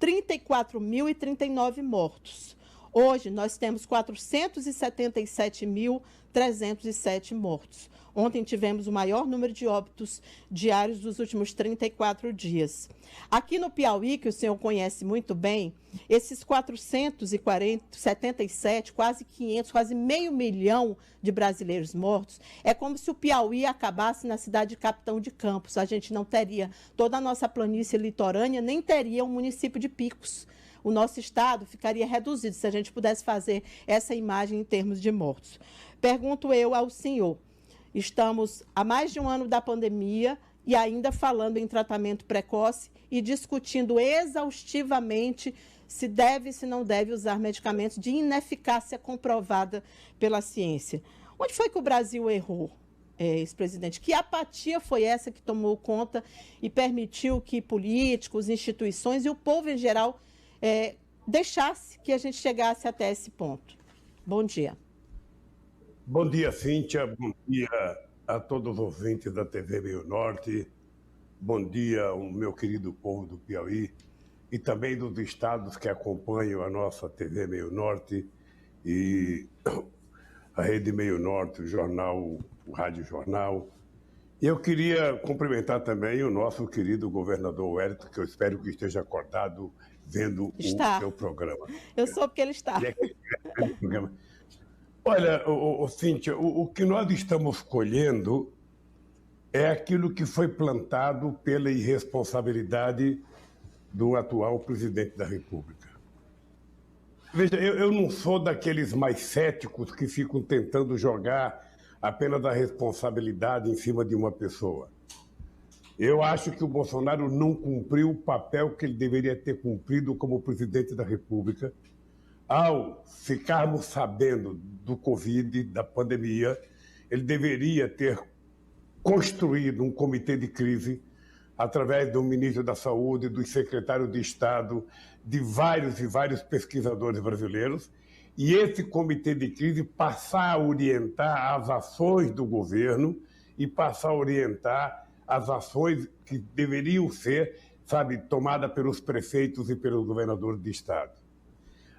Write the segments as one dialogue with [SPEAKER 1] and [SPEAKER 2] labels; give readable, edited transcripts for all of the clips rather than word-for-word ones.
[SPEAKER 1] 34.039 mortos. Hoje, nós temos 477.307 mortos. Ontem tivemos o maior número de óbitos diários dos últimos 34 dias. Aqui no Piauí, que o senhor conhece muito bem, esses 477, quase 500, quase meio milhão de brasileiros mortos, é como se o Piauí acabasse na cidade de Capitão de Campos. A gente não teria toda a nossa planície litorânea, nem teria um município de Picos. O nosso estado ficaria reduzido se a gente pudesse fazer essa imagem em termos de mortos. Pergunto eu ao senhor, estamos há mais de um ano da pandemia e ainda falando em tratamento precoce e discutindo exaustivamente se deve, se não deve usar medicamentos de ineficácia comprovada pela ciência. Onde foi que o Brasil errou, ex-presidente? Que apatia foi essa que tomou conta e permitiu que políticos, instituições e o povo em geral deixasse que a gente chegasse até esse ponto? Bom dia.
[SPEAKER 2] Bom dia, Cíntia. Bom dia a todos os ouvintes da TV Meio Norte. Bom dia ao meu querido povo do Piauí e também dos estados que acompanham a nossa TV Meio Norte e a Rede Meio Norte, o jornal, o Rádio Jornal. E eu queria cumprimentar também o nosso querido governador Wellington, que eu espero que esteja acordado vendo o seu programa.
[SPEAKER 1] Eu soube que ele está.
[SPEAKER 2] Olha, Cíntia, o que nós estamos colhendo é aquilo que foi plantado pela irresponsabilidade do atual presidente da República. Veja, eu não sou daqueles mais céticos que ficam tentando jogar apenas a responsabilidade em cima de uma pessoa. Eu acho que o Bolsonaro não cumpriu o papel que ele deveria ter cumprido como presidente da República. Ao ficarmos sabendo do Covid, da pandemia, ele deveria ter construído um comitê de crise através do ministro da Saúde, dos secretários de Estado, de vários e vários pesquisadores brasileiros, e esse comitê de crise passar a orientar as ações do governo e passar a orientar as ações que deveriam ser, tomadas pelos prefeitos e pelos governadores de Estado.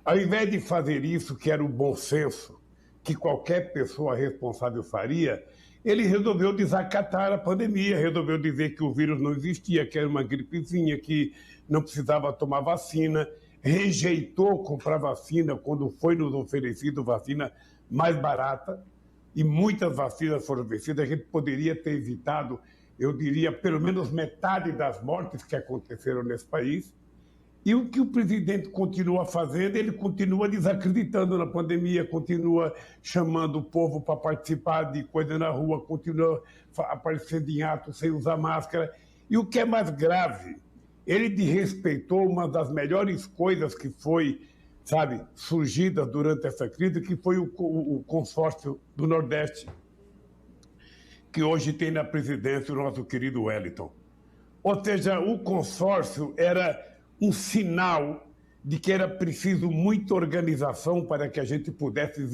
[SPEAKER 2] Ao invés de fazer isso, que era o bom senso, que qualquer pessoa responsável faria, ele resolveu desacatar a pandemia, resolveu dizer que o vírus não existia, que era uma gripezinha, que não precisava tomar vacina, rejeitou comprar vacina quando foi nos oferecido vacina mais barata, e muitas vacinas foram vencidas. A gente poderia ter evitado, eu diria, pelo menos metade das mortes que aconteceram nesse país. E o que o presidente continua fazendo, ele continua desacreditando na pandemia, continua chamando o povo para participar de coisa na rua, continua aparecendo em atos sem usar máscara. E o que é mais grave, ele desrespeitou uma das melhores coisas que foi, surgida durante essa crise, que foi o consórcio do Nordeste, que hoje tem na presidência o nosso querido Wellington. Ou seja, o consórcio era um sinal de que era preciso muita organização para que a gente pudesse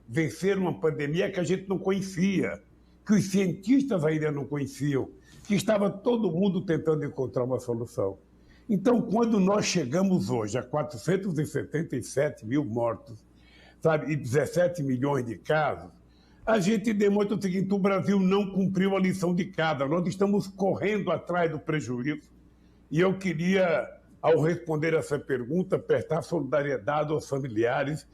[SPEAKER 2] vencer uma pandemia que a gente não conhecia, que os cientistas ainda não conheciam, que estava todo mundo tentando encontrar uma solução. Então, quando nós chegamos hoje a 477 mil mortos, e 17 milhões de casos, a gente demonstra o seguinte: o Brasil não cumpriu a lição de casa, nós estamos correndo atrás do prejuízo. E eu queria, ao responder essa pergunta, prestar solidariedade aos familiares,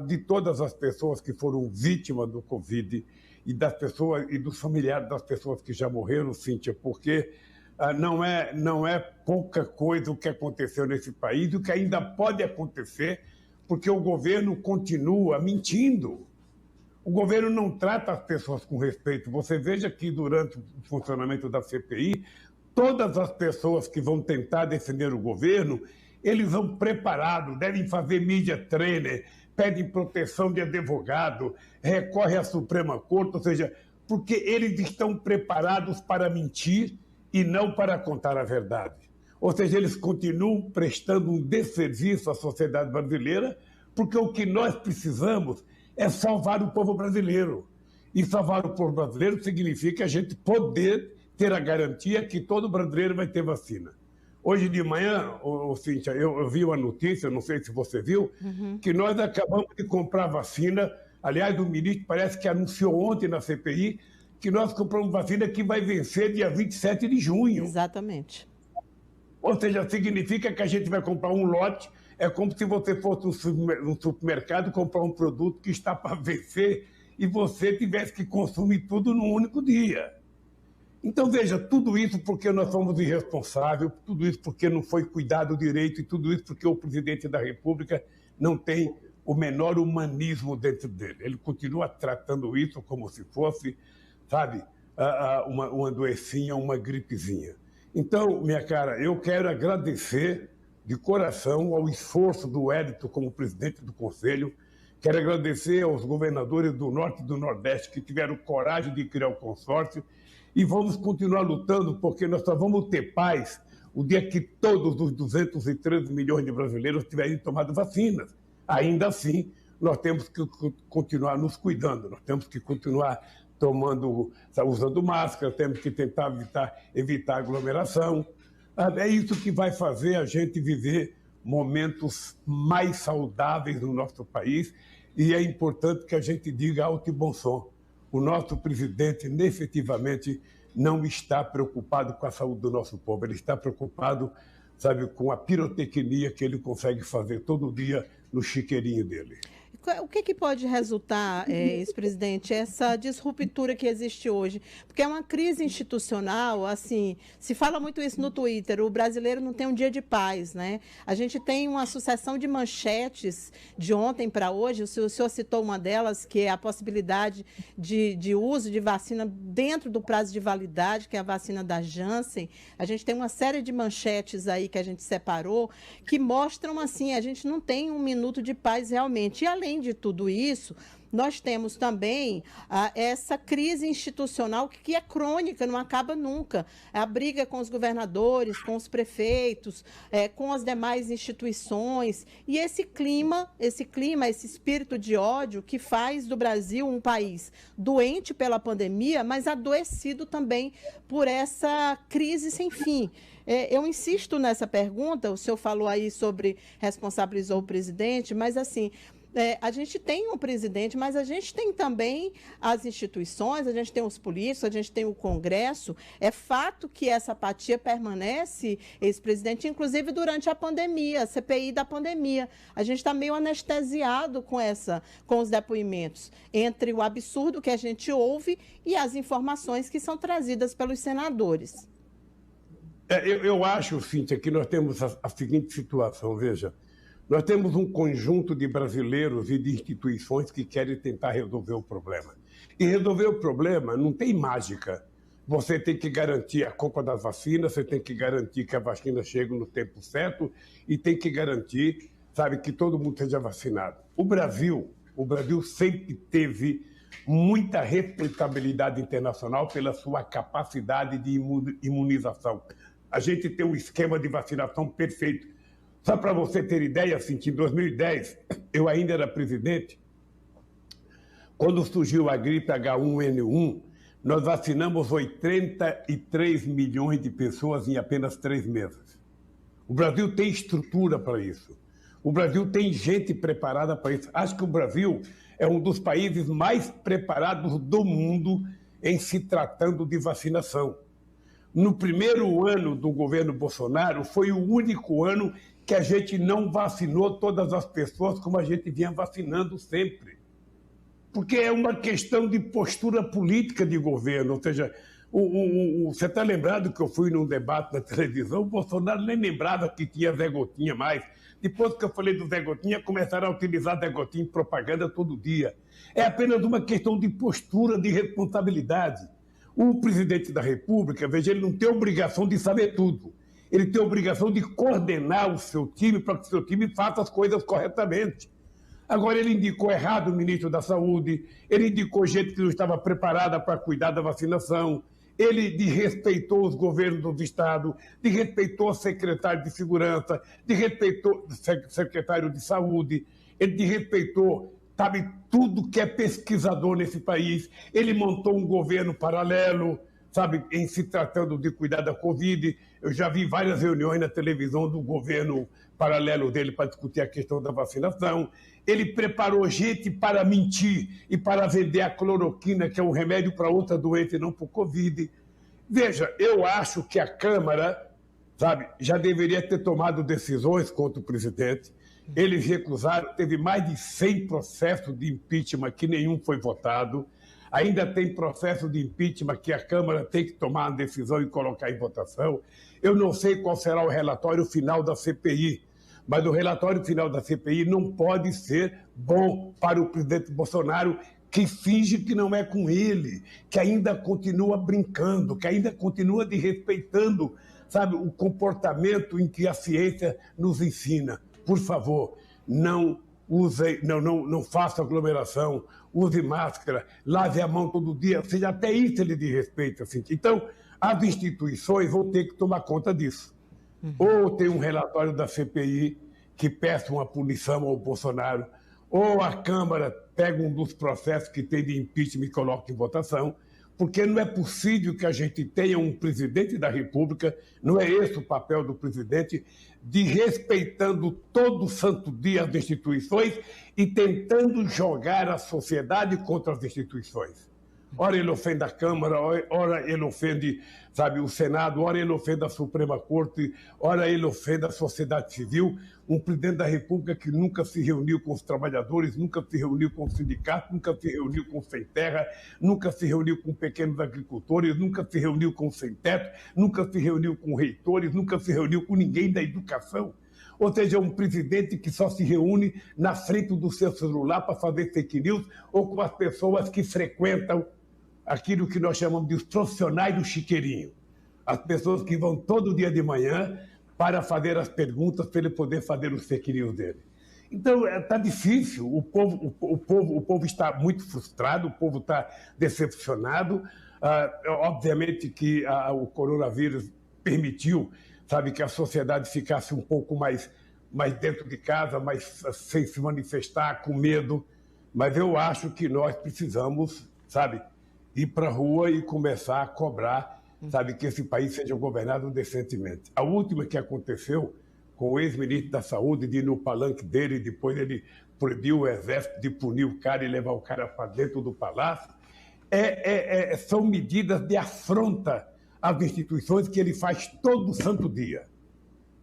[SPEAKER 2] de todas as pessoas que foram vítimas do Covid e das pessoas e dos familiares das pessoas que já morreram, Cíntia, porque não é pouca coisa o que aconteceu nesse país, o que ainda pode acontecer, porque o governo continua mentindo. O governo não trata as pessoas com respeito. Você veja que durante o funcionamento da CPI, todas as pessoas que vão tentar defender o governo, eles vão preparados, devem fazer media trainer, pedem proteção de advogado, recorrem à Suprema Corte, ou seja, porque eles estão preparados para mentir e não para contar a verdade. Ou seja, eles continuam prestando um desserviço à sociedade brasileira, porque o que nós precisamos é salvar o povo brasileiro. E salvar o povo brasileiro significa a gente poder ter a garantia que todo brasileiro vai ter vacina. Hoje de manhã, Cíntia, eu vi uma notícia, não sei se você viu, que nós acabamos de comprar vacina. Aliás, o ministro parece que anunciou ontem na CPI que nós compramos vacina que vai vencer dia 27 de junho.
[SPEAKER 1] Exatamente.
[SPEAKER 2] Ou seja, significa que a gente vai comprar um lote, é como se você fosse no supermercado comprar um produto que está para vencer e você tivesse que consumir tudo num único dia. Então, veja, tudo isso porque nós somos irresponsáveis, tudo isso porque não foi cuidado direito e tudo isso porque o presidente da República não tem o menor humanismo dentro dele. Ele continua tratando isso como se fosse, sabe, uma doencinha, uma gripezinha. Então, minha cara, eu quero agradecer de coração ao esforço do Wellington como presidente do Conselho. Quero agradecer aos governadores do Norte e do Nordeste que tiveram coragem de criar o consórcio e vamos continuar lutando porque nós só vamos ter paz o dia que todos os 213 milhões de brasileiros tiverem tomado vacinas. Ainda assim, nós temos que continuar nos cuidando, nós temos que continuar usando máscara, temos que tentar evitar aglomeração. É isso que vai fazer a gente viver momentos mais saudáveis no nosso país e é importante que a gente diga alto e bom som. O nosso presidente, efetivamente, não está preocupado com a saúde do nosso povo, ele está preocupado, sabe, com a pirotecnia que ele consegue fazer todo dia no chiqueirinho dele.
[SPEAKER 1] O que pode resultar, ex-presidente, essa disruptura que existe hoje? Porque é uma crise institucional, assim, se fala muito isso no Twitter, o brasileiro não tem um dia de paz, né? A gente tem uma sucessão de manchetes de ontem para hoje, o senhor citou uma delas, que é a possibilidade de uso de vacina dentro do prazo de validade, que é a vacina da Janssen. A gente tem uma série de manchetes aí que a gente separou, que mostram, assim, a gente não tem um minuto de paz realmente. E, além de tudo isso, nós temos também essa crise institucional que é crônica, não acaba nunca. A briga com os governadores, com os prefeitos, com as demais instituições. E esse clima, esse espírito de ódio que faz do Brasil um país doente pela pandemia, mas adoecido também por essa crise sem fim. Eu insisto nessa pergunta, o senhor falou aí sobre responsabilizou o presidente, mas assim... a gente tem um presidente, mas a gente tem também as instituições, a gente tem os políticos, a gente tem o Congresso. É fato que essa apatia permanece, ex-presidente, inclusive durante a pandemia, a CPI da pandemia. A gente está meio anestesiado com os depoimentos, entre o absurdo que a gente ouve e as informações que são trazidas pelos senadores.
[SPEAKER 2] Eu acho, Cíntia, que nós temos a seguinte situação, veja. Nós temos um conjunto de brasileiros e de instituições que querem tentar resolver o problema. E resolver o problema não tem mágica. Você tem que garantir a compra das vacinas, você tem que garantir que a vacina chegue no tempo certo e tem que garantir, sabe, que todo mundo seja vacinado. O Brasil sempre teve muita respeitabilidade internacional pela sua capacidade de imunização. A gente tem um esquema de vacinação perfeito. Só para você ter ideia, assim, que em 2010, eu ainda era presidente, quando surgiu a gripe H1N1, nós vacinamos 83 milhões de pessoas em apenas 3 meses. O Brasil tem estrutura para isso. O Brasil tem gente preparada para isso. Acho que o Brasil é um dos países mais preparados do mundo em se tratando de vacinação. No primeiro ano do governo Bolsonaro, foi o único ano que a gente não vacinou todas as pessoas como a gente vinha vacinando sempre. Porque é uma questão de postura política de governo. Ou seja, você está lembrado que eu fui num debate na televisão, o Bolsonaro nem lembrava que tinha Zé Gotinha mais. Depois que eu falei do Zé Gotinha, começaram a utilizar Zé Gotinha em propaganda todo dia. É apenas uma questão de postura, de responsabilidade. O presidente da República, veja, ele não tem obrigação de saber tudo. Ele tem a obrigação de coordenar o seu time para que o seu time faça as coisas corretamente. Agora, ele indicou errado o ministro da Saúde, ele indicou gente que não estava preparada para cuidar da vacinação, ele desrespeitou os governos do Estado, desrespeitou o secretário de Segurança, desrespeitou o secretário de Saúde, ele desrespeitou, sabe, tudo que é pesquisador nesse país. Ele montou um governo paralelo, sabe, em se tratando de cuidar da Covid. Eu já vi várias reuniões na televisão do governo paralelo dele para discutir a questão da vacinação. Ele preparou gente para mentir e para vender a cloroquina, que é um remédio para outra doença e não para o Covid. Veja, eu acho que a Câmara, sabe, já deveria ter tomado decisões contra o presidente. Eles recusaram, teve mais de 100 processos de impeachment que nenhum foi votado. Ainda tem processo de impeachment que a Câmara tem que tomar uma decisão e colocar em votação. Eu não sei qual será o relatório final da CPI, mas o relatório final da CPI não pode ser bom para o presidente Bolsonaro, que finge que não é com ele, que ainda continua brincando, que ainda continua desrespeitando, sabe, o comportamento em que a ciência nos ensina. Por favor, não faça aglomeração, use máscara, lave a mão todo dia, ou seja, até isso ele desrespeita. Assim. Então, as instituições vão ter que tomar conta disso. Ou tem um relatório da CPI que peça uma punição ao Bolsonaro, ou a Câmara pega um dos processos que tem de impeachment e coloca em votação, porque não é possível que a gente tenha um presidente da República, não é esse o papel do presidente, desrespeitando todo santo dia as instituições e tentando jogar a sociedade contra as instituições. Ora ele ofende a Câmara, ora ele ofende, sabe, o Senado, ora ele ofende a Suprema Corte, ora ele ofende a sociedade civil. Um presidente da República que nunca se reuniu com os trabalhadores, nunca se reuniu com os sindicatos, nunca se reuniu com os sem terra, nunca se reuniu com pequenos agricultores, nunca se reuniu com os sem teto, nunca se reuniu com reitores, nunca se reuniu com ninguém da educação. Ou seja, um presidente que só se reúne na frente do seu celular para fazer fake news ou com as pessoas que frequentam aquilo que nós chamamos de os profissionais do chiqueirinho. As pessoas que vão todo dia de manhã para fazer as perguntas para ele poder fazer os fake news dele. Então, está difícil, o povo está muito frustrado, o povo está decepcionado. Obviamente que o coronavírus permitiu, sabe, que a sociedade ficasse um pouco mais dentro de casa, mais sem se manifestar, com medo. Mas eu acho que nós precisamos, sabe, ir para a rua e começar a cobrar, sabe, que esse país seja governado decentemente. A última que aconteceu com o ex-ministro da Saúde, de ir no palanque dele, e depois ele proibiu o Exército de punir o cara e levar o cara para dentro do palácio, são medidas de afronta às instituições que ele faz todo santo dia.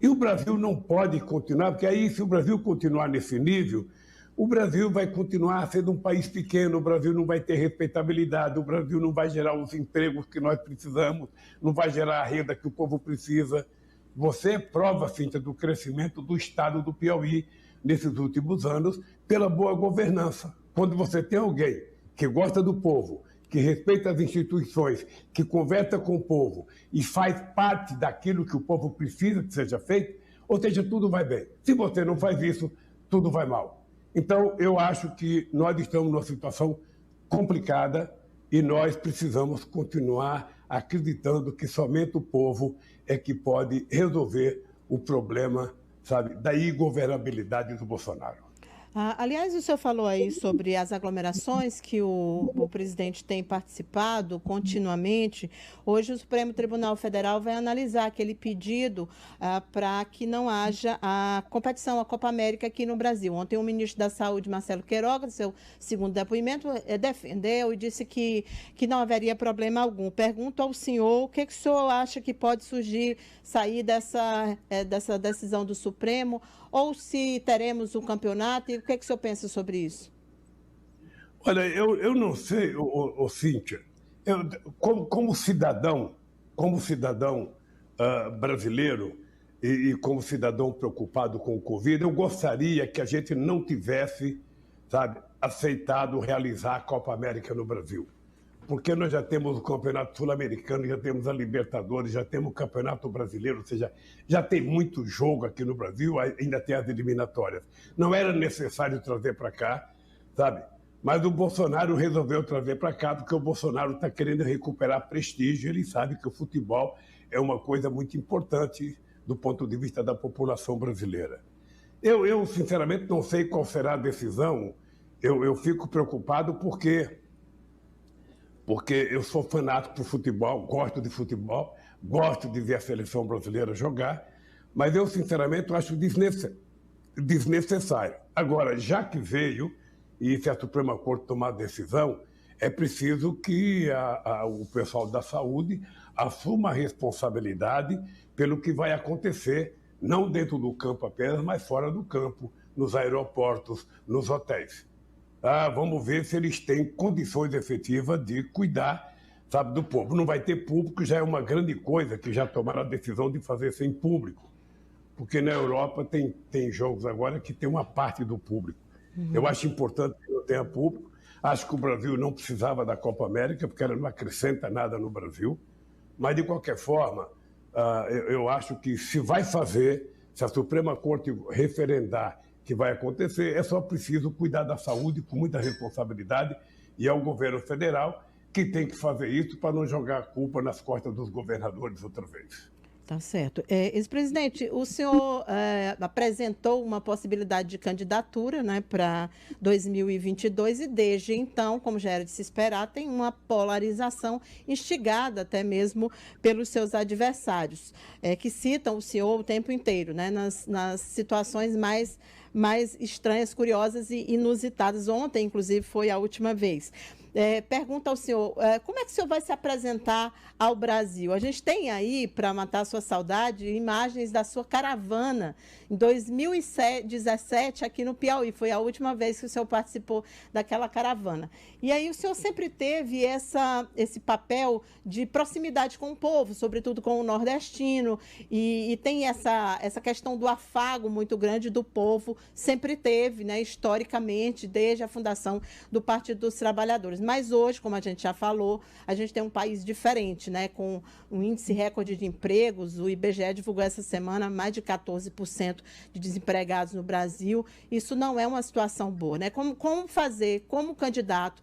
[SPEAKER 2] E o Brasil não pode continuar, porque aí, se o Brasil continuar nesse nível, o Brasil vai continuar sendo um país pequeno, o Brasil não vai ter respeitabilidade, o Brasil não vai gerar os empregos que nós precisamos, não vai gerar a renda que o povo precisa. Você é prova, Cíntia, do crescimento do Estado do Piauí nesses últimos anos pela boa governança. Quando você tem alguém que gosta do povo, que respeita as instituições, que conversa com o povo e faz parte daquilo que o povo precisa que seja feito, ou seja, tudo vai bem. Se você não faz isso, tudo vai mal. Então, eu acho que nós estamos numa situação complicada e nós precisamos continuar acreditando que somente o povo é que pode resolver o problema, sabe, da ingovernabilidade do Bolsonaro.
[SPEAKER 1] Aliás, o senhor falou aí sobre as aglomerações que o presidente tem participado continuamente. Hoje o Supremo Tribunal Federal vai analisar aquele pedido para que não haja a competição, a Copa América aqui no Brasil. Ontem o ministro da Saúde, Marcelo Queiroga, seu segundo depoimento, defendeu e disse que não haveria problema algum. Pergunto ao senhor, o que o senhor acha que pode sair dessa decisão do Supremo, ou se teremos um campeonato, e o que o senhor pensa sobre isso?
[SPEAKER 2] Olha, eu não sei, Cíntia, como cidadão brasileiro e como cidadão preocupado com o Covid, eu gostaria que a gente não tivesse, sabe, aceitado realizar a Copa América no Brasil. Porque nós já temos o Campeonato Sul-Americano, já temos a Libertadores, já temos o Campeonato Brasileiro, ou seja, já tem muito jogo aqui no Brasil, ainda tem as eliminatórias. Não era necessário trazer para cá, sabe? Mas o Bolsonaro resolveu trazer para cá porque o Bolsonaro está querendo recuperar prestígio. Ele sabe que o futebol é uma coisa muito importante do ponto de vista da população brasileira. Eu sinceramente, não sei qual será a decisão. Eu fico preocupado porque porque eu sou fanático por futebol, gosto de ver a seleção brasileira jogar, mas eu, sinceramente, acho desnecessário. Agora, já que veio, e se a Suprema Corte tomar decisão, é preciso que o pessoal da saúde assuma a responsabilidade pelo que vai acontecer, não dentro do campo apenas, mas fora do campo, nos aeroportos, nos hotéis. Vamos ver se eles têm condições efetivas de cuidar, sabe, do povo. Não vai ter público, já é uma grande coisa, que já tomaram a decisão de fazer sem público. Porque na Europa tem jogos agora que tem uma parte do público. Eu acho importante que não tenha público. Acho que o Brasil não precisava da Copa América, porque ela não acrescenta nada no Brasil. Mas, de qualquer forma, eu acho que se vai fazer, se a Suprema Corte referendar que vai acontecer, é só preciso cuidar da saúde com muita responsabilidade, e é o governo federal que tem que fazer isso para não jogar a culpa nas costas dos governadores outra vez.
[SPEAKER 1] Tá certo. Ex-presidente, o senhor apresentou uma possibilidade de candidatura, né, para 2022 e desde então, como já era de se esperar, tem uma polarização instigada até mesmo pelos seus adversários, que citam o senhor o tempo inteiro, né, nas situações mais estranhas, curiosas e inusitadas. Ontem, inclusive, foi a última vez. Pergunta ao senhor, como é que o senhor vai se apresentar ao Brasil? A gente tem aí, para matar a sua saudade, imagens da sua caravana em 2017 aqui no Piauí. Foi a última vez que o senhor participou daquela caravana. E aí o senhor sempre teve esse papel de proximidade com o povo, sobretudo com o nordestino, e tem essa questão do afago muito grande do povo, sempre teve, né, historicamente, desde a fundação do Partido dos Trabalhadores. Mas hoje, como a gente já falou, a gente tem um país diferente, né, com um índice recorde de empregos. O IBGE divulgou essa semana mais de 14% de desempregados no Brasil. Isso não é uma situação boa, né? Como fazer, como candidato,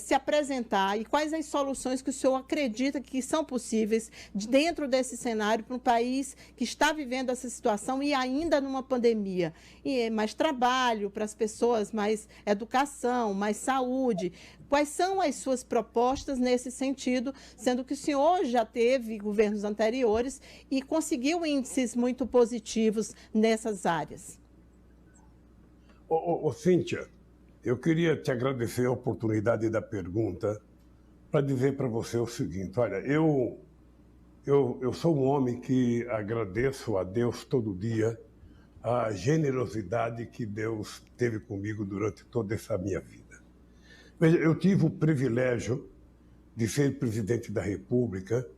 [SPEAKER 1] se apresentar, e quais as soluções que o senhor acredita que são possíveis dentro desse cenário para um país que está vivendo essa situação e ainda numa pandemia? E mais trabalho para as pessoas, mais educação, mais saúde. Quais são as suas propostas nesse sentido, sendo que o senhor já teve governos anteriores e conseguiu índices muito positivos nessas áreas?
[SPEAKER 2] Cíntia, eu queria te agradecer a oportunidade da pergunta para dizer para você o seguinte: olha, eu sou um homem que agradeço a Deus todo dia a generosidade que Deus teve comigo durante toda essa minha vida. Veja, eu tive o privilégio de ser presidente da República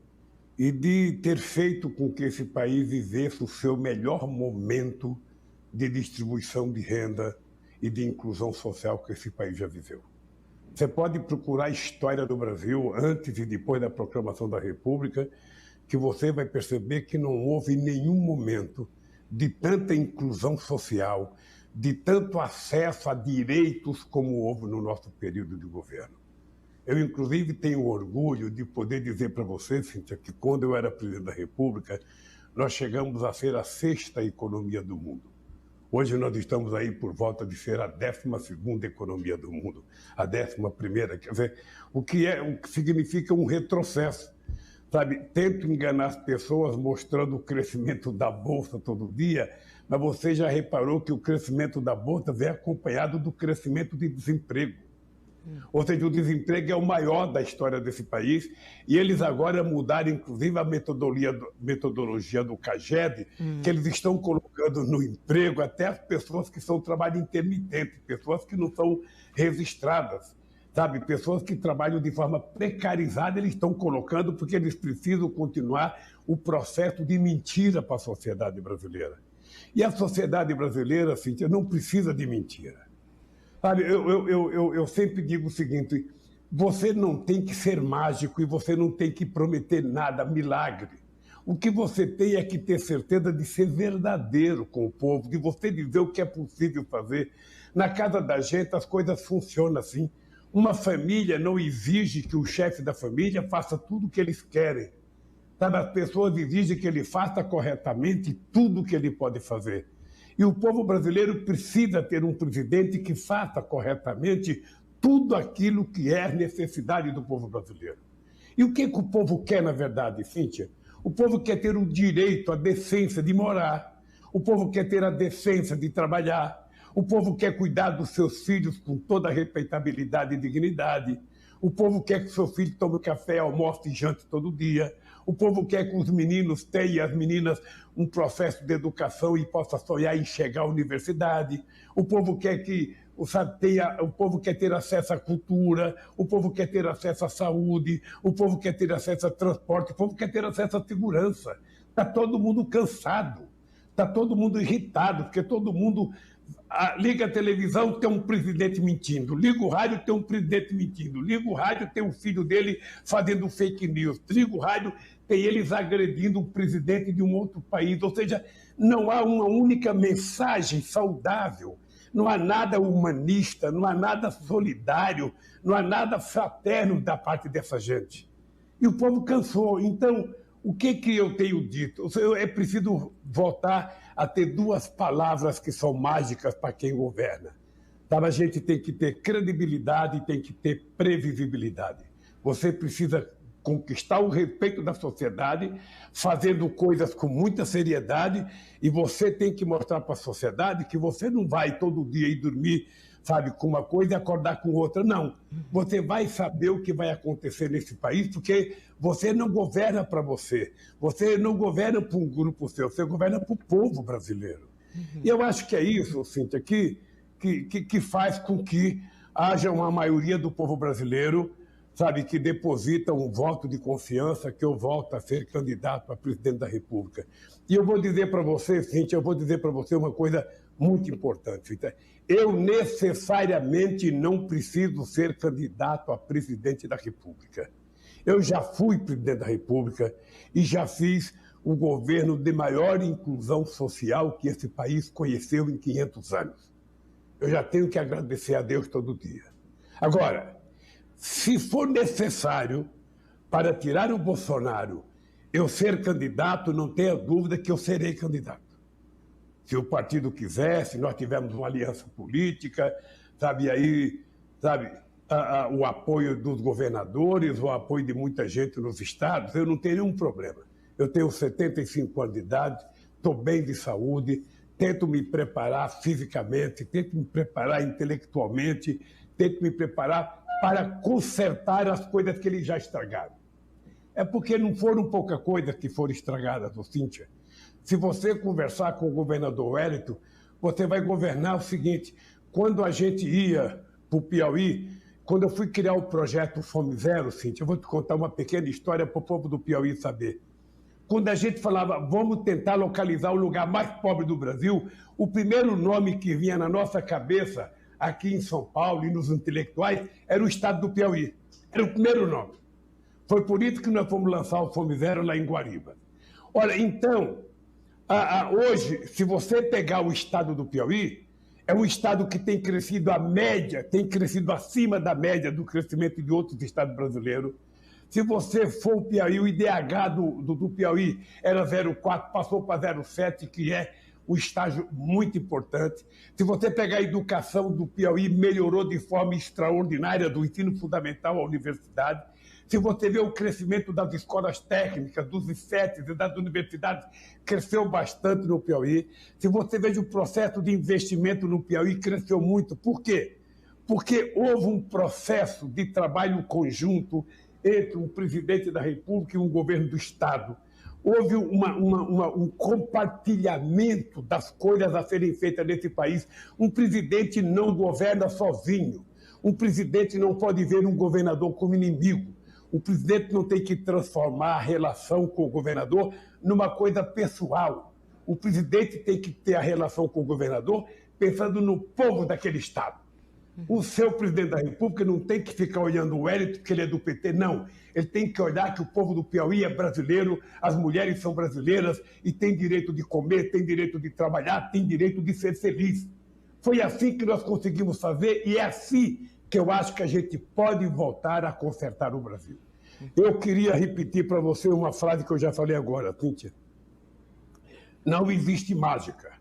[SPEAKER 2] e de ter feito com que esse país vivesse o seu melhor momento de distribuição de renda e de inclusão social que esse país já viveu. Você pode procurar a história do Brasil antes e depois da proclamação da República, que você vai perceber que não houve nenhum momento de tanta inclusão social, de tanto acesso a direitos como houve no nosso período de governo. Eu, inclusive, tenho orgulho de poder dizer para você, Cíntia, que quando eu era presidente da República, nós chegamos a ser a 6ª economia do mundo. Hoje nós estamos aí por volta de ser a 12ª economia do mundo, a 11ª, quer dizer, o que significa um retrocesso. Sabe, tento enganar as pessoas mostrando o crescimento da Bolsa todo dia, mas você já reparou que o crescimento da Bolsa vem acompanhado do crescimento de desemprego. Ou seja, o desemprego é o maior da história desse país, e eles agora mudaram, inclusive, a metodologia do CAGED, que eles estão colocando no emprego até as pessoas que são trabalho intermitente, pessoas que não são registradas. Sabe, pessoas que trabalham de forma precarizada, eles estão colocando porque eles precisam continuar o processo de mentira para a sociedade brasileira. E a sociedade brasileira, Cíntia, não precisa de mentira. Sabe, eu sempre digo o seguinte: você não tem que ser mágico e você não tem que prometer nada, milagre. O que você tem é que ter certeza de ser verdadeiro com o povo, de você dizer o que é possível fazer. Na casa da gente, as coisas funcionam assim. Uma família não exige que o chefe da família faça tudo o que eles querem. Sabe, as pessoas exigem que ele faça corretamente tudo o que ele pode fazer. E o povo brasileiro precisa ter um presidente que faça corretamente tudo aquilo que é necessidade do povo brasileiro. E o que o povo quer, na verdade, Cíntia? O povo quer ter o direito, a decência de morar, o povo quer ter a decência de trabalhar, o povo quer cuidar dos seus filhos com toda a respeitabilidade e dignidade, o povo quer que seu filho tome café, almoce e jante todo dia, o povo quer que os meninos tenham e as meninas um processo de educação e possa sonhar em chegar à universidade, o povo quer que o povo quer ter acesso à cultura, o povo quer ter acesso à saúde, o povo quer ter acesso a transporte, o povo quer ter acesso à segurança. Está todo mundo cansado, está todo mundo irritado, porque todo mundo liga a televisão, tem um presidente mentindo, liga o rádio, tem um presidente mentindo, liga o rádio, tem o filho dele fazendo fake news, liga o rádio, tem eles agredindo o presidente de um outro país. Ou seja, não há uma única mensagem saudável. Não há nada humanista, não há nada solidário, não há nada fraterno da parte dessa gente. E o povo cansou. Então, o que eu tenho dito? É preciso voltar a ter duas palavras que são mágicas para quem governa. A gente tem que ter credibilidade e tem que ter previsibilidade. Você precisa conquistar o respeito da sociedade, fazendo coisas com muita seriedade, e você tem que mostrar para a sociedade que você não vai todo dia ir dormir, sabe, com uma coisa e acordar com outra. Não. Você vai saber o que vai acontecer nesse país, porque você não governa para você. Você não governa para um grupo seu, você governa para o povo brasileiro. E eu acho que é isso, Cíntia, que faz com que haja uma maioria do povo brasileiro, sabe, que deposita um voto de confiança que eu volto a ser candidato a presidente da República. E eu vou dizer para você, Cíntia, eu vou dizer para você uma coisa muito importante. Cíntia. Eu necessariamente não preciso ser candidato a presidente da República. Eu já fui presidente da República e já fiz o governo de maior inclusão social que esse país conheceu em 500 anos. Eu já tenho que agradecer a Deus todo dia. Agora, se for necessário para tirar o Bolsonaro, eu ser candidato, não tenha dúvida que eu serei candidato. Se o partido quiser, se nós tivermos uma aliança política, sabe, aí, sabe, o apoio dos governadores, o apoio de muita gente nos estados, eu não tenho nenhum problema. Eu tenho 75 anos de idade, estou bem de saúde, tento me preparar fisicamente, tento me preparar intelectualmente, tento me preparar para consertar as coisas que eles já estragaram. É porque não foram pouca coisa que foram estragadas, Cíntia. Se você conversar com o governador Wellington, você vai governar o seguinte: quando a gente ia para o Piauí, quando eu fui criar o projeto Fome Zero, Cíntia, eu vou te contar uma pequena história para o povo do Piauí saber. Quando a gente falava, vamos tentar localizar o lugar mais pobre do Brasil, o primeiro nome que vinha na nossa cabeça aqui em São Paulo e nos intelectuais, era o estado do Piauí. Era o primeiro nome. Foi por isso que nós fomos lançar o Fome Zero lá em Guariba. Olha, então, hoje, se você pegar o estado do Piauí, é um estado que tem crescido a média, tem crescido acima da média do crescimento de outros estados brasileiros. Se você for o Piauí, o IDH do Piauí era 0,4, passou para 0,7, que é um estágio muito importante. Se você pegar a educação do Piauí, melhorou de forma extraordinária, do ensino fundamental à universidade. Se você vê o crescimento das escolas técnicas, dos IFETs e das universidades, cresceu bastante no Piauí. Se você veja o processo de investimento no Piauí, cresceu muito. Por quê? Porque houve um processo de trabalho conjunto entre um presidente da República e um governo do Estado. Houve um compartilhamento das coisas a serem feitas nesse país. Um presidente não governa sozinho. Um presidente não pode ver um governador como inimigo. O presidente não tem que transformar a relação com o governador numa coisa pessoal. O presidente tem que ter a relação com o governador pensando no povo daquele estado. O seu presidente da República não tem que ficar olhando o Wellington porque ele é do PT, não. Ele tem que olhar que o povo do Piauí é brasileiro, as mulheres são brasileiras e tem direito de comer, tem direito de trabalhar, tem direito de ser feliz. Foi assim que nós conseguimos fazer e é assim que eu acho que a gente pode voltar a consertar o Brasil. Eu queria repetir para você uma frase que eu já falei agora, Cíntia. Não existe mágica.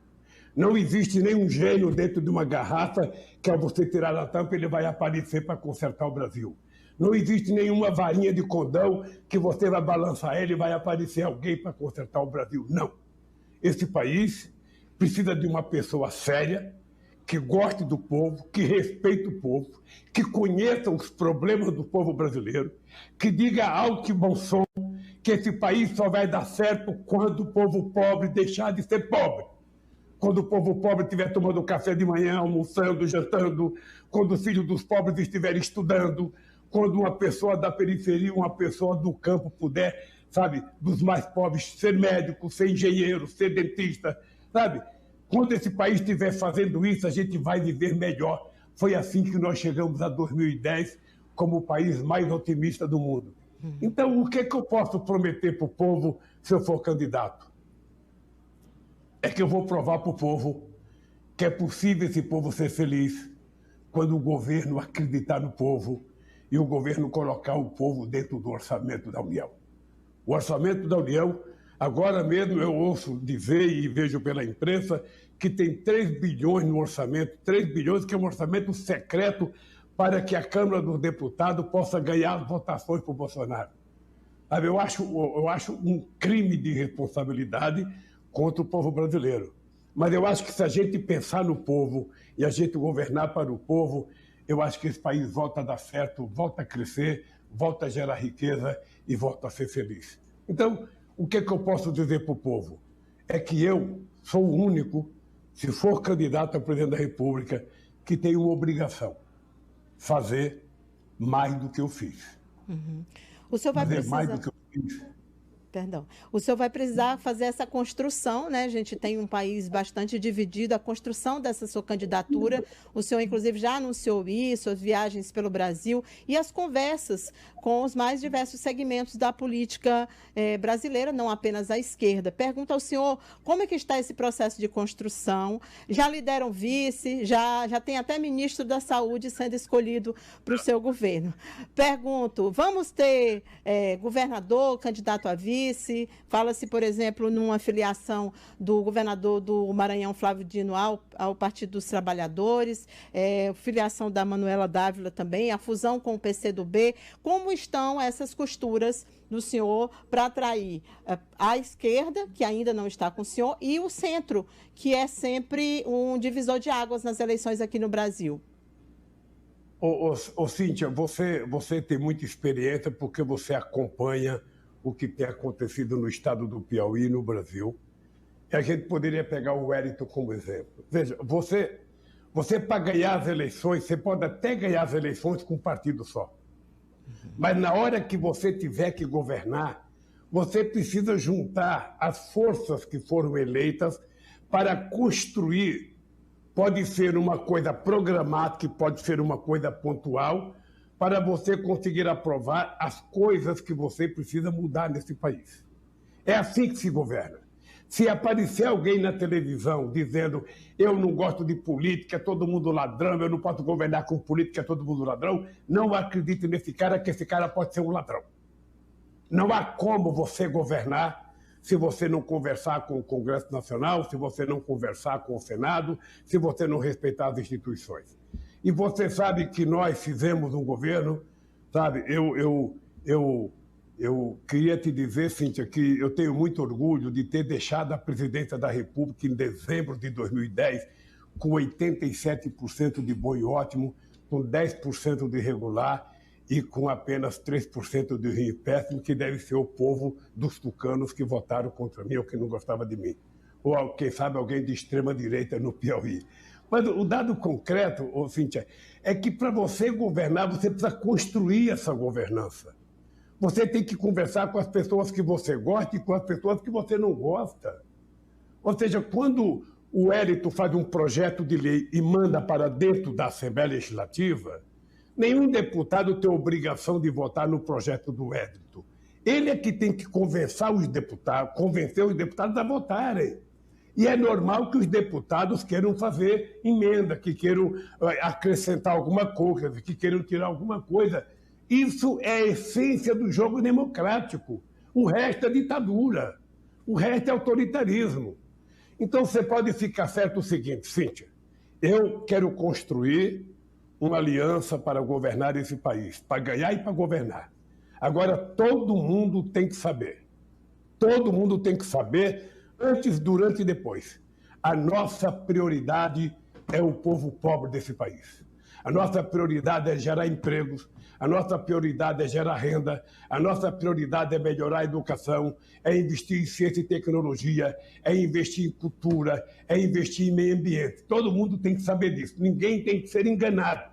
[SPEAKER 2] Não existe nenhum gênio dentro de uma garrafa que, ao você tirar a tampa, ele vai aparecer para consertar o Brasil. Não existe nenhuma varinha de condão que você vai balançar ele e vai aparecer alguém para consertar o Brasil. Não. Esse país precisa de uma pessoa séria, que goste do povo, que respeite o povo, que conheça os problemas do povo brasileiro, que diga alto e bom som que esse país só vai dar certo quando o povo pobre deixar de ser pobre. Quando o povo pobre estiver tomando café de manhã, almoçando, jantando, quando os filhos dos pobres estiverem estudando, quando uma pessoa da periferia, uma pessoa do campo puder, sabe, dos mais pobres, ser médico, ser engenheiro, ser dentista, sabe? Quando esse país estiver fazendo isso, a gente vai viver melhor. Foi assim que nós chegamos a 2010 como o país mais otimista do mundo. Então, o que é que eu posso prometer para o povo se eu for candidato? É que eu vou provar para o povo que é possível esse povo ser feliz quando o governo acreditar no povo e o governo colocar o povo dentro do orçamento da União. O orçamento da União, agora mesmo eu ouço dizer e vejo pela imprensa que tem 3 bilhões no orçamento, 3 bilhões que é um orçamento secreto para que a Câmara dos Deputados possa ganhar as votações para o Bolsonaro. Eu acho um crime de responsabilidade contra o povo brasileiro. Mas eu acho que se a gente pensar no povo e a gente governar para o povo, eu acho que esse país volta a dar certo, volta a crescer, volta a gerar riqueza e volta a ser feliz. Então, o que é que eu posso dizer para o povo? É que eu sou o único, se for candidato a presidente da República, que tem uma obrigação: fazer mais do que eu fiz.
[SPEAKER 1] O senhor vai
[SPEAKER 2] fazer
[SPEAKER 1] precisar...
[SPEAKER 2] mais do que eu fiz.
[SPEAKER 1] Perdão. O senhor vai precisar fazer essa construção, né? A gente tem um país bastante dividido, a construção dessa sua candidatura. O senhor, inclusive, já anunciou isso, as viagens pelo Brasil e as conversas com os mais diversos segmentos da política brasileira, não apenas a esquerda. Pergunto ao senhor como é que está esse processo de construção. Já lideram vice, já tem até ministro da Saúde sendo escolhido para o seu governo. Pergunto, vamos ter governador, candidato a vice? Fala-se, por exemplo, numa filiação do governador do Maranhão, Flávio Dino, ao Partido dos Trabalhadores, filiação da Manuela Dávila também, a fusão com o PCdoB. Como estão essas costuras do senhor para atrair a esquerda, que ainda não está com o senhor, e o centro, que é sempre um divisor de águas nas eleições aqui no Brasil?
[SPEAKER 2] Cíntia, você tem muita experiência porque você acompanha o que tem acontecido no estado do Piauí e no Brasil. E a gente poderia pegar o Wellington como exemplo. Veja, você para ganhar as eleições, você pode até ganhar as eleições com um partido só. Mas na hora que você tiver que governar, você precisa juntar as forças que foram eleitas para construir. Pode ser uma coisa programática, pode ser uma coisa pontual, para você conseguir aprovar as coisas que você precisa mudar nesse país. É assim que se governa. Se aparecer alguém na televisão dizendo eu não gosto de política, é todo mundo ladrão, eu não posso governar com política, é todo mundo ladrão, não acredite nesse cara, que esse cara pode ser um ladrão. Não há como você governar se você não conversar com o Congresso Nacional, se você não conversar com o Senado, se você não respeitar as instituições. E você sabe que nós fizemos um governo, sabe? Eu queria te dizer, Cíntia, que eu tenho muito orgulho de ter deixado a presidência da República em dezembro de 2010 com 87% de bom e ótimo, com 10% de regular e com apenas 3% de ruim e péssimo, que deve ser o povo dos tucanos que votaram contra mim ou que não gostava de mim. Ou, quem sabe, alguém de extrema-direita no Piauí. Mas o dado concreto, Cíntia, é que para você governar, você precisa construir essa governança. Você tem que conversar com as pessoas que você gosta e com as pessoas que você não gosta. Ou seja, quando o Wellington faz um projeto de lei e manda para dentro da Assembleia Legislativa, nenhum deputado tem obrigação de votar no projeto do Wellington. Ele é que tem que convencer os deputados a votarem. E é normal que os deputados queiram fazer emenda, que queiram acrescentar alguma coisa, que queiram tirar alguma coisa. Isso é a essência do jogo democrático. O resto é ditadura. O resto é autoritarismo. Então, você pode ficar certo o seguinte, Cíntia, eu quero construir uma aliança para governar esse país, para ganhar e para governar. Agora, todo mundo tem que saber, antes, durante e depois, a nossa prioridade é o povo pobre desse país. A nossa prioridade é gerar empregos, a nossa prioridade é gerar renda, a nossa prioridade é melhorar a educação, é investir em ciência e tecnologia, é investir em cultura, é investir em meio ambiente. Todo mundo tem que saber disso, ninguém tem que ser enganado.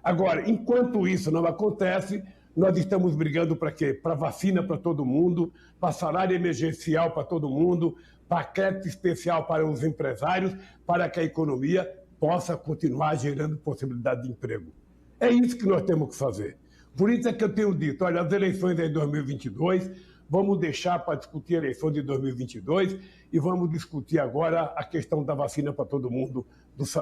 [SPEAKER 2] Agora, enquanto isso não acontece, nós estamos brigando para quê? Para vacina para todo mundo, para salário emergencial para todo mundo, para crédito especial para os empresários, para que a economia possa continuar gerando possibilidade de emprego. É isso que nós temos que fazer. Por isso é que eu tenho dito, olha, as eleições é em 2022, vamos deixar para discutir a eleição de 2022 e vamos discutir agora a questão da vacina para todo mundo,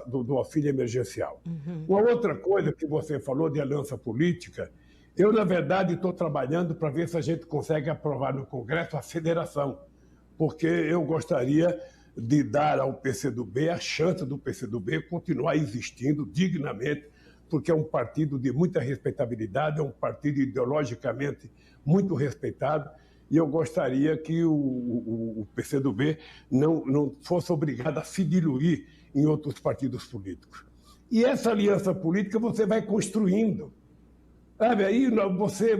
[SPEAKER 2] do auxílio emergencial. Uma outra coisa que você falou de aliança política, eu, na verdade, estou trabalhando para ver se a gente consegue aprovar no Congresso a federação, porque eu gostaria de dar ao PCdoB a chance do PCdoB continuar existindo dignamente, porque é um partido de muita respeitabilidade, é um partido ideologicamente muito respeitado, e eu gostaria que o PCdoB não fosse obrigado a se diluir em outros partidos políticos. E essa aliança política você vai construindo. Sabe, aí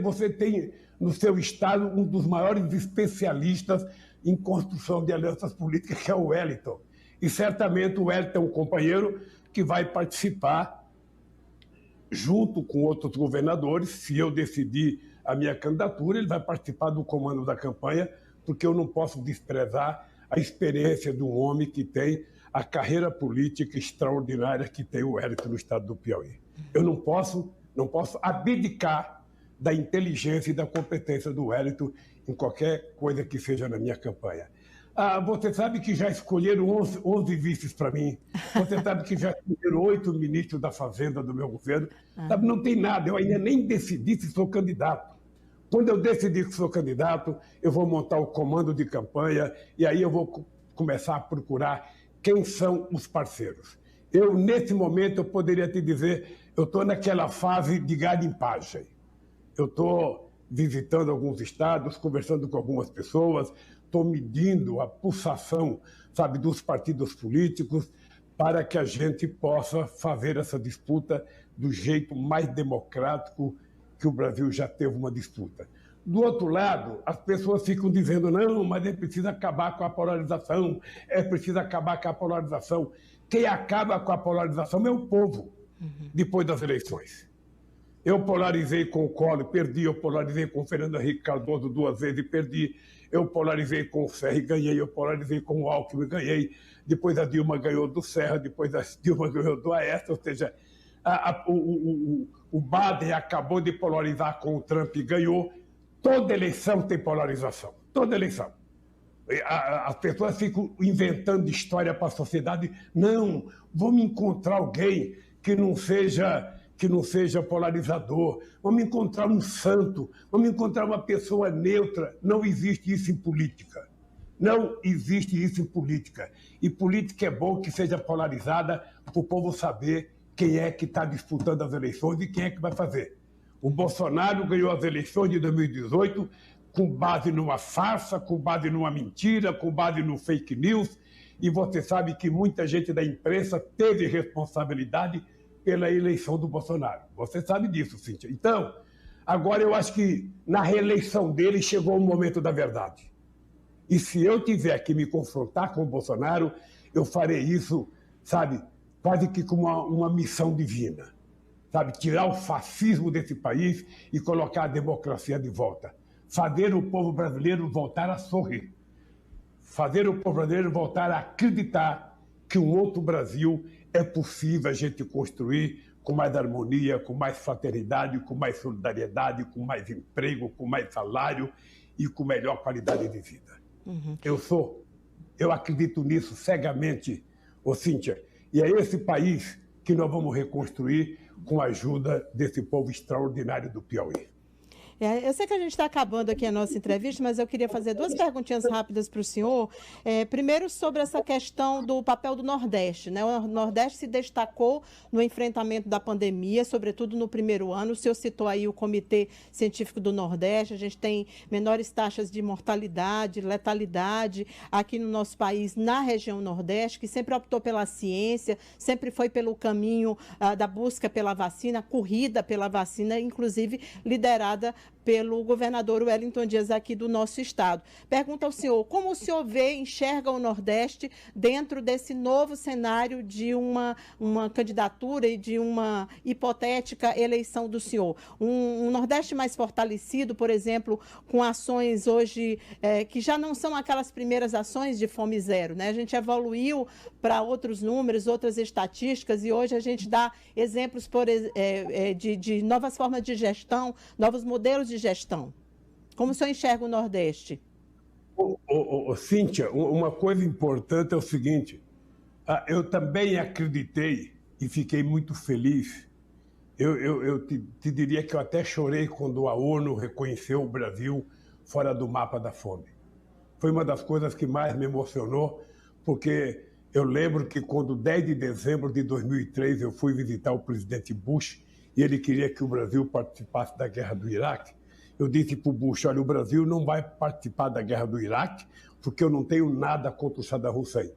[SPEAKER 2] você tem no seu estado um dos maiores especialistas em construção de alianças políticas, que é o Wellington. E certamente o Wellington é um companheiro que vai participar junto com outros governadores. Se eu decidir a minha candidatura, ele vai participar do comando da campanha, porque eu não posso desprezar a experiência de um homem que tem a carreira política extraordinária que tem o Wellington no estado do Piauí. Eu não posso abdicar da inteligência e da competência do Wellington em qualquer coisa que seja na minha campanha. Você sabe que já escolheram 11 vices para mim. Você sabe que já escolheram 8 ministros da Fazenda do meu governo. Sabe, não tem nada, eu ainda nem decidi se sou candidato. Quando eu decidir que sou candidato, eu vou montar o comando de campanha e aí eu vou começar a procurar quem são os parceiros. Eu, nesse momento, eu poderia te dizer, eu estou naquela fase de garimpagem. Eu estou visitando alguns estados, conversando com algumas pessoas, estou medindo a pulsação, sabe, dos partidos políticos para que a gente possa fazer essa disputa do jeito mais democrático que o Brasil já teve uma disputa. Do outro lado, as pessoas ficam dizendo, não, mas é preciso acabar com a polarização, é preciso acabar com a polarização. Quem acaba com a polarização é o povo, depois das eleições. Eu polarizei com o Collor, perdi. Eu polarizei com o Fernando Henrique Cardoso 2 vezes e perdi. Eu polarizei com o Serra e ganhei. Eu polarizei com o Alckmin e ganhei. Depois a Dilma ganhou do Serra, depois a Dilma ganhou do Aécio. Ou seja, o Biden acabou de polarizar com o Trump e ganhou. Toda eleição tem polarização. Toda eleição. As pessoas ficam inventando história para a sociedade. Não, vamos encontrar alguém que não seja polarizador, vamos encontrar um santo, vamos encontrar uma pessoa neutra. Não existe isso em política. Não existe isso em política. E política é bom que seja polarizada para o povo saber quem é que está disputando as eleições e quem é que vai fazer. O Bolsonaro ganhou as eleições de 2018 com base numa farsa, com base numa mentira, com base no fake news, e você sabe que muita gente da imprensa teve responsabilidade pela eleição do Bolsonaro. Você sabe disso, Cíntia. Então, agora eu acho que na reeleição dele chegou o momento da verdade. E se eu tiver que me confrontar com o Bolsonaro, eu farei isso, sabe, quase que com uma missão divina. Sabe, tirar o fascismo desse país e colocar a democracia de volta. Fazer o povo brasileiro voltar a sorrir. Fazer o povo brasileiro voltar a acreditar que um outro Brasil é possível a gente construir com mais harmonia, com mais fraternidade, com mais solidariedade, com mais emprego, com mais salário e com melhor qualidade de vida. Eu acredito nisso cegamente, Cíntia. E é esse país que nós vamos reconstruir com a ajuda desse povo extraordinário do Piauí.
[SPEAKER 1] Eu sei que a gente está acabando aqui a nossa entrevista, mas eu queria fazer duas perguntinhas rápidas para o senhor. Primeiro, sobre essa questão do papel do Nordeste, né? O Nordeste se destacou no enfrentamento da pandemia, sobretudo no primeiro ano. O senhor citou aí o Comitê Científico do Nordeste. A gente tem menores taxas de mortalidade, letalidade aqui no nosso país, na região Nordeste, que sempre optou pela ciência, sempre foi pelo caminho da busca pela vacina, corrida pela vacina, inclusive liderada pelo governador Wellington Dias aqui do nosso estado. Pergunta ao senhor, como o senhor enxerga o Nordeste dentro desse novo cenário de uma candidatura e de uma hipotética eleição do senhor? Um Nordeste mais fortalecido, por exemplo, com ações hoje que já não são aquelas primeiras ações de fome zero, né? A gente evoluiu para outros números, outras estatísticas, e hoje a gente dá exemplos de novas formas de gestão, novos modelos de gestão. Como o senhor enxerga o Nordeste?
[SPEAKER 2] Cíntia, uma coisa importante é o seguinte, eu também acreditei e fiquei muito feliz. Eu te diria que eu até chorei quando a ONU reconheceu o Brasil fora do mapa da fome. Foi uma das coisas que mais me emocionou, porque eu lembro que quando 10 de dezembro de 2003 eu fui visitar o presidente Bush e ele queria que o Brasil participasse da guerra do Iraque, eu disse para o Bush, olha, o Brasil não vai participar da guerra do Iraque porque eu não tenho nada contra o Saddam Hussein.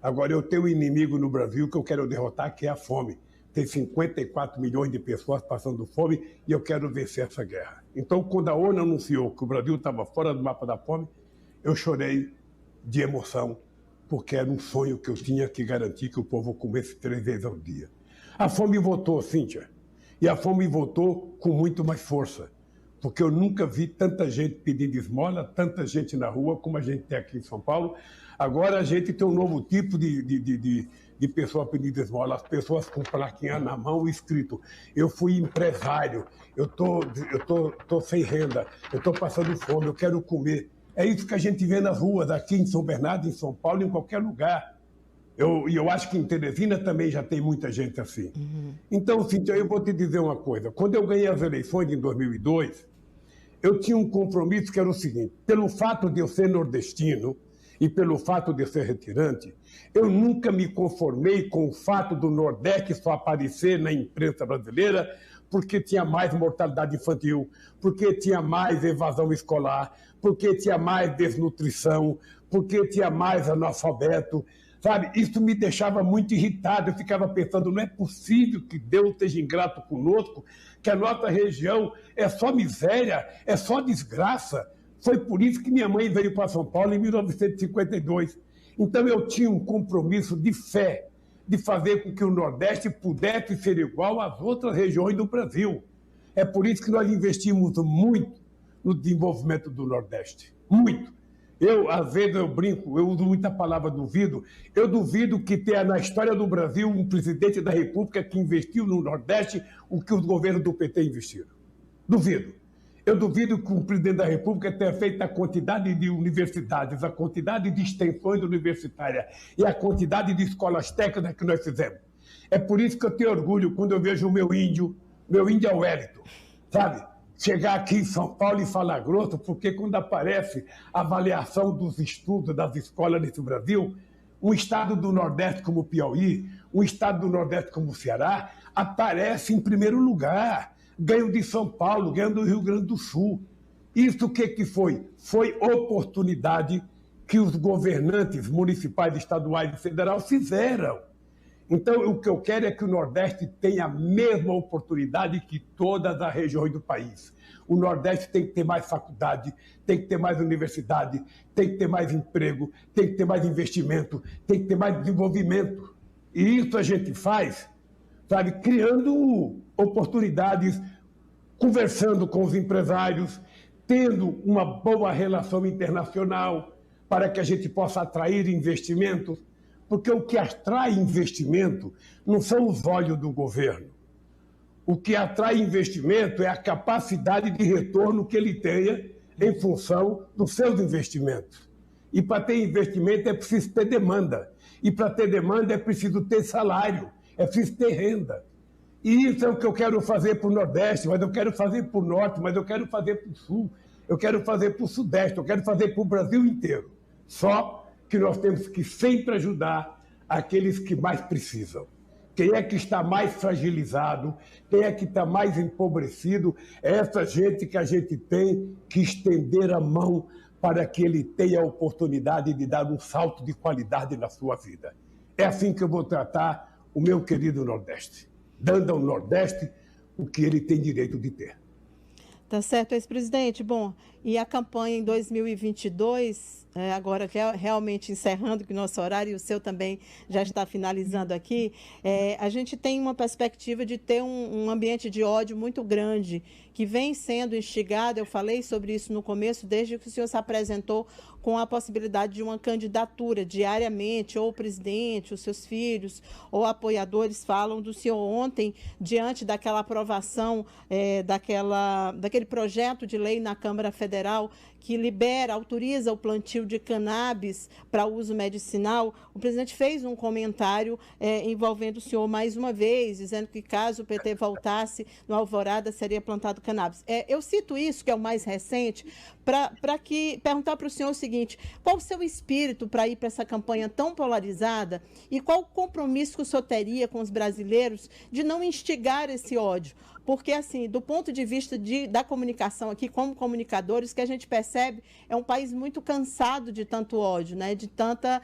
[SPEAKER 2] Agora, eu tenho um inimigo no Brasil que eu quero derrotar, que é a fome. Tem 54 milhões de pessoas passando fome e eu quero vencer essa guerra. Então, quando a ONU anunciou que o Brasil estava fora do mapa da fome, eu chorei de emoção, porque era um sonho que eu tinha que garantir que o povo comesse 3 vezes ao dia. A fome voltou, Cíntia, e a fome voltou com muito mais força, porque eu nunca vi tanta gente pedindo esmola, tanta gente na rua como a gente tem aqui em São Paulo. Agora a gente tem um novo tipo de pessoa pedindo esmola, as pessoas com plaquinha na mão escrito, eu fui empresário, eu tô sem renda, eu estou passando fome, eu quero comer. É isso que a gente vê nas ruas, aqui em São Bernardo, em São Paulo, em qualquer lugar. E eu acho que em Teresina também já tem muita gente assim. Uhum. Então, Cíntia, eu vou te dizer uma coisa. Quando eu ganhei as eleições em 2002, eu tinha um compromisso que era o seguinte, pelo fato de eu ser nordestino e pelo fato de eu ser retirante, eu nunca me conformei com o fato do Nordeste só aparecer na imprensa brasileira porque tinha mais mortalidade infantil, porque tinha mais evasão escolar, porque tinha mais desnutrição, porque tinha mais analfabeto. Sabe, isso me deixava muito irritado, eu ficava pensando, não é possível que Deus esteja ingrato conosco, que a nossa região é só miséria, é só desgraça. Foi por isso que minha mãe veio para São Paulo em 1952. Então eu tinha um compromisso de fé, de fazer com que o Nordeste pudesse ser igual às outras regiões do Brasil. É por isso que nós investimos muito no desenvolvimento do Nordeste, muito. Às vezes eu brinco, eu uso muita palavra duvido, eu duvido que tenha na história do Brasil um presidente da República que investiu no Nordeste o que os governos do PT investiram. Duvido. Eu duvido que um presidente da República tenha feito a quantidade de universidades, a quantidade de extensões universitárias e a quantidade de escolas técnicas que nós fizemos. É por isso que eu tenho orgulho quando eu vejo o meu índio é o Wellington, sabe? Chegar aqui em São Paulo e falar grosso, porque quando aparece a avaliação dos estudos das escolas nesse Brasil, um estado do Nordeste como o Piauí, um estado do Nordeste como o Ceará, aparece em primeiro lugar. Ganho de São Paulo, ganho do Rio Grande do Sul. Isso o que foi? Foi oportunidade que os governantes municipais, estaduais e federal fizeram. Então, o que eu quero é que o Nordeste tenha a mesma oportunidade que todas as regiões do país. O Nordeste tem que ter mais faculdade, tem que ter mais universidade, tem que ter mais emprego, tem que ter mais investimento, tem que ter mais desenvolvimento. E isso a gente faz, sabe, criando oportunidades, conversando com os empresários, tendo uma boa relação internacional para que a gente possa atrair investimentos. Porque o que atrai investimento não são os olhos do governo. O que atrai investimento é a capacidade de retorno que ele tenha em função dos seus investimentos. E para ter investimento é preciso ter demanda. E para ter demanda é preciso ter salário, é preciso ter renda. E isso é o que eu quero fazer para o Nordeste, mas eu quero fazer para o Norte, mas eu quero fazer para o Sul, eu quero fazer para o Sudeste, eu quero fazer para o Brasil inteiro. Só que nós temos que sempre ajudar aqueles que mais precisam. Quem é que está mais fragilizado, quem é que está mais empobrecido, é essa gente que a gente tem que estender a mão para que ele tenha a oportunidade de dar um salto de qualidade na sua vida. É assim que eu vou tratar o meu querido Nordeste, dando ao Nordeste o que ele tem direito de ter.
[SPEAKER 1] Tá certo, ex-presidente. Bom, e a campanha em 2022, agora realmente encerrando que o nosso horário e o seu também já está finalizando aqui, a gente tem uma perspectiva de ter um ambiente de ódio muito grande, que vem sendo instigado, eu falei sobre isso no começo, desde que o senhor se apresentou com a possibilidade de uma candidatura diariamente, ou o presidente, os seus filhos, ou apoiadores falam do senhor ontem, diante daquela aprovação, daquele projeto de lei na Câmara Federal que libera, autoriza o plantio de cannabis para uso medicinal. O presidente fez um comentário envolvendo o senhor mais uma vez, dizendo que caso o PT voltasse no Alvorada, seria plantado cannabis. Eu cito isso, que é o mais recente, para perguntar para o senhor o seguinte: qual o seu espírito para ir para essa campanha tão polarizada e qual o compromisso que o senhor teria com os brasileiros de não instigar esse ódio? Porque, assim, do ponto de vista da comunicação aqui, como comunicadores, que a gente percebe é um país muito cansado de tanto ódio, né? de tanta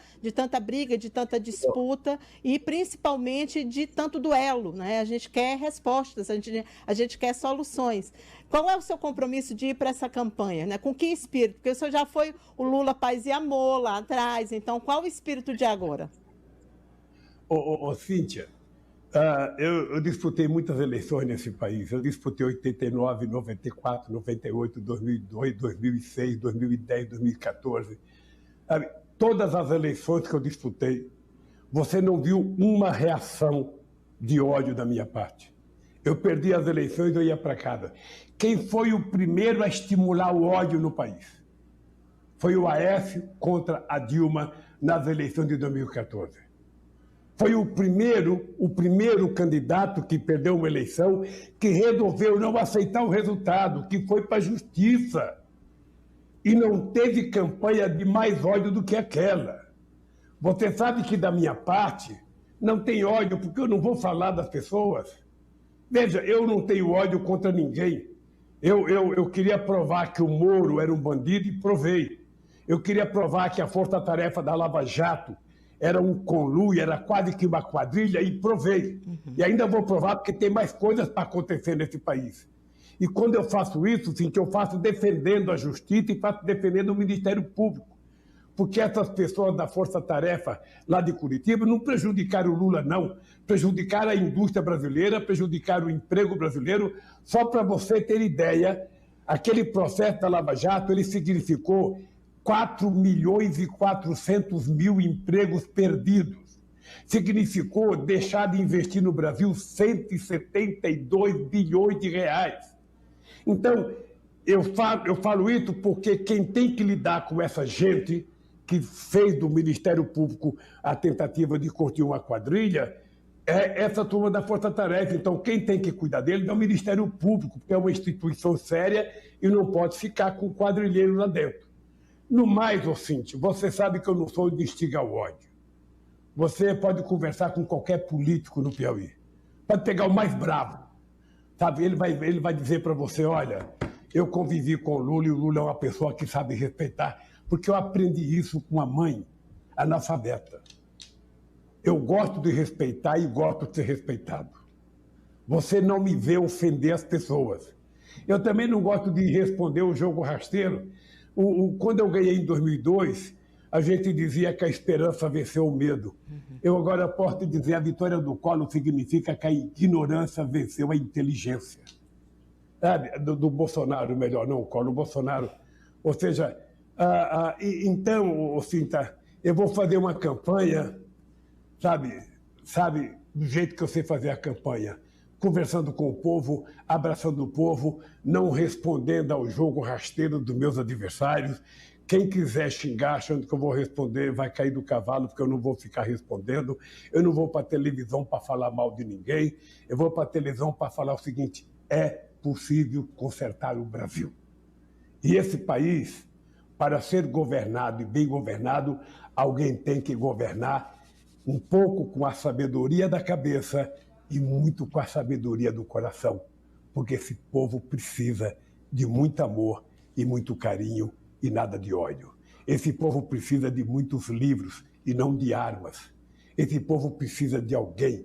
[SPEAKER 1] briga, de tanta disputa e, principalmente, de tanto duelo, né? A gente quer respostas, a gente quer soluções. Qual é o seu compromisso de ir para essa campanha? Né? Com que espírito? Porque o senhor já foi o Lula Paz e Amor lá atrás, então qual o espírito de agora?
[SPEAKER 2] Cíntia, eu disputei muitas eleições nesse país. Eu disputei 89, 94, 98, 2002, 2006, 2010, 2014. Todas as eleições que eu disputei, você não viu uma reação de ódio da minha parte. Eu perdi as eleições, eu ia para casa. Quem foi o primeiro a estimular o ódio no país? Foi o Aécio contra a Dilma nas eleições de 2014. Foi o primeiro candidato que perdeu uma eleição que resolveu não aceitar o resultado, que foi para a justiça. E não teve campanha de mais ódio do que aquela. Você sabe que, da minha parte, não tem ódio, porque eu não vou falar das pessoas. Veja, eu não tenho ódio contra ninguém. Eu queria provar que o Moro era um bandido e provei. Eu queria provar que a força-tarefa da Lava Jato era um conluio, era quase que uma quadrilha, e provei. E ainda vou provar, porque tem mais coisas para acontecer nesse país. E quando eu faço isso, sim, que eu faço defendendo a justiça e faço defendendo o Ministério Público. Porque essas pessoas da Força-Tarefa lá de Curitiba não prejudicaram o Lula, não. Prejudicaram a indústria brasileira, prejudicaram o emprego brasileiro. Só para você ter ideia, aquele processo da Lava Jato, ele significou 4.400.000 empregos perdidos. Significou deixar de investir no Brasil 172 bilhões de reais. Então, eu falo isso porque quem tem que lidar com essa gente que fez do Ministério Público a tentativa de construir uma quadrilha é essa turma da Força Tarefa. Então, quem tem que cuidar dele é o Ministério Público, porque é uma instituição séria e não pode ficar com quadrilheiro lá dentro. No mais, Cíntia, você sabe que eu não sou de instigar o ódio. Você pode conversar com qualquer político no Piauí. Pode pegar o mais bravo. Sabe? Ele vai dizer para você: olha, eu convivi com o Lula e o Lula é uma pessoa que sabe respeitar, porque eu aprendi isso com a mãe analfabeta. Eu gosto de respeitar e gosto de ser respeitado. Você não me vê ofender as pessoas. Eu também não gosto de responder o jogo rasteiro. Quando eu ganhei em 2002, a gente dizia que a esperança venceu o medo. Eu agora posso te dizer: a vitória do Collor significa que a ignorância venceu a inteligência. Sabe? Do Bolsonaro, melhor, não o Collor, o Bolsonaro. Ou seja, então, Cíntia, eu vou fazer uma campanha, sabe, do jeito que eu sei fazer a campanha. Conversando com o povo, abraçando o povo, não respondendo ao jogo rasteiro dos meus adversários, Quem quiser xingar achando que eu vou responder, vai cair do cavalo, porque eu não vou ficar respondendo. Eu não vou para a televisão para falar mal de ninguém. Eu vou para a televisão para falar o seguinte: é possível consertar o Brasil. E esse país, para ser governado e bem governado, alguém tem que governar um pouco com a sabedoria da cabeça e muito com a sabedoria do coração, porque esse povo precisa de muito amor e muito carinho e nada de ódio. Esse povo precisa de muitos livros e não de armas. Esse povo precisa de alguém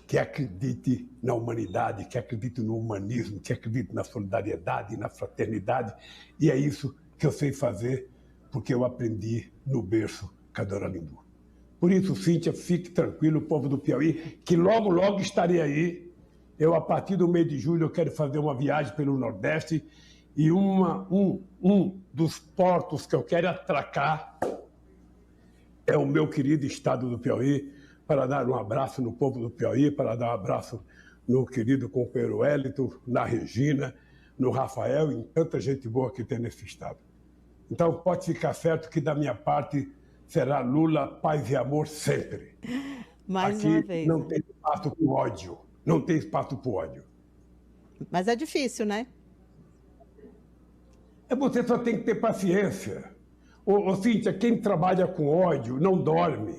[SPEAKER 2] que acredite na humanidade, que acredite no humanismo, que acredite na solidariedade, na fraternidade. E é isso que eu sei fazer, porque eu aprendi no berço Cadoralindu. Por isso, Cíntia, fique tranquilo, povo do Piauí, que logo, logo estarei aí. Eu, a partir do mês de julho, eu quero fazer uma viagem pelo Nordeste e um dos portos que eu quero atracar é o meu querido estado do Piauí, para dar um abraço no povo do Piauí, para dar um abraço no querido companheiro Wellington, na Regina, no Rafael e em tanta gente boa que tem nesse estado. Então, pode ficar certo que, da minha parte, será Lula, paz e amor sempre.
[SPEAKER 1] Mais
[SPEAKER 2] Aqui
[SPEAKER 1] uma vez.
[SPEAKER 2] Não tem espaço para o ódio. Não tem espaço para o ódio.
[SPEAKER 1] Mas é difícil, né?
[SPEAKER 2] Você só tem que ter paciência. Cíntia, quem trabalha com ódio não dorme.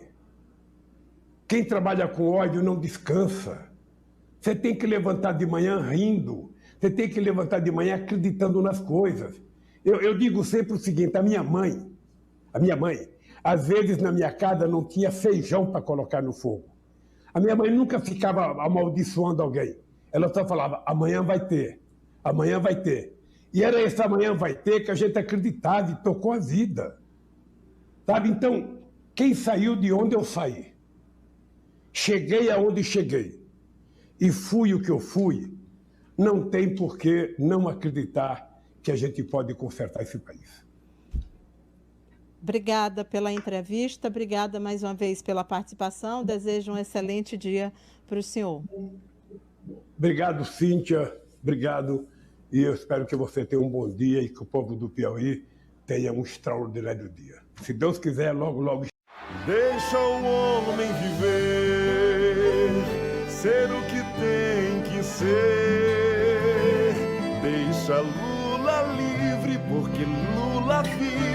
[SPEAKER 2] Quem trabalha com ódio não descansa. Você tem que levantar de manhã rindo. Você tem que levantar de manhã acreditando nas coisas. Eu digo sempre o seguinte: a minha mãe, às vezes na minha casa não tinha feijão para colocar no fogo. A minha mãe nunca ficava amaldiçoando alguém. Ela só falava: amanhã vai ter, amanhã vai ter. E era esse amanhã vai ter que a gente acreditava e tocou a vida. Sabe? Então, quem saiu de onde eu saí, cheguei aonde cheguei e fui o que eu fui, não tem por que não acreditar que a gente pode consertar esse país.
[SPEAKER 1] Obrigada pela entrevista, obrigada mais uma vez pela participação. Desejo um excelente dia para o senhor.
[SPEAKER 2] Obrigado, Cíntia. Obrigado. E eu espero que você tenha um bom dia e que o povo do Piauí tenha um extraordinário dia. Se Deus quiser, logo, logo.
[SPEAKER 3] Deixa o homem viver, ser o que tem que ser. Deixa Lula livre, porque Lula vive.